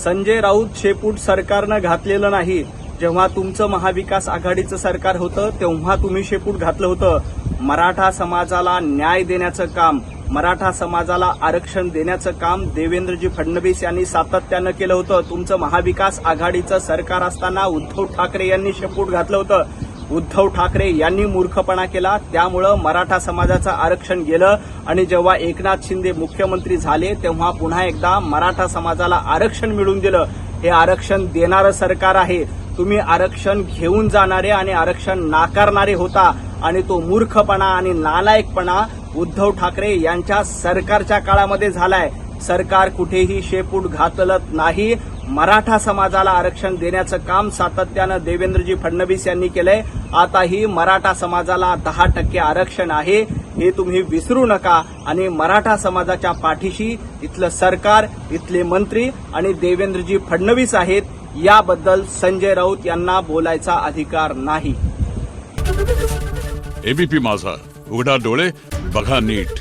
संजय राऊत शेपूट सरकारनं घातलेलं नाही. जेव्हा तुमचं महाविकास आघाडीचं सरकार होतं तेव्हा तुम्ही शेपूट घातलं होतं. मराठा समाजाला न्याय देण्याचं काम, मराठा समाजाला आरक्षण देण्याचं काम देवेंद्रजी फडणवीस यांनी सातत्यानं केलं होतं. तुमचं महाविकास आघाडीचं सरकार असताना उद्धव ठाकरे यांनी शेपूट घातलं होतं. उद्धव ठाकरे यांनी मूर्खपणा केला, त्यामुळं मराठा समाजाचं आरक्षण गेलं आणि जेव्हा एकनाथ शिंदे मुख्यमंत्री झाले तेव्हा पुन्हा एकदा मराठा समाजाला आरक्षण मिळवून दिलं. हे आरक्षण देणारं सरकार आहे. तुम्ही आरक्षण घेऊन जाणारे आणि आरक्षण नाकारणारे होता आणि तो मूर्खपणा आणि नालायकपणा उद्धव ठाकरे यांच्या सरकारच्या काळामध्ये झालाय. सरकार कुठेही शेपूट घातलत नाही. मराठा समाजाला आरक्षण देण्याचं काम सातत्यानं देवेंद्रजी फडणवीस यांनी केलंय. आताही मराठा समाजाला 10% आरक्षण आहे, हे तुम्ही विसरू नका. आणि मराठा समाजाच्या पाठीशी इथलं सरकार, इथले मंत्री आणि देवेंद्रजी फडणवीस आहेत. याबद्दल संजय राऊत यांना बोलायचा अधिकार नाही. एबीपी माझा, उघडा डोळे बघा नीट.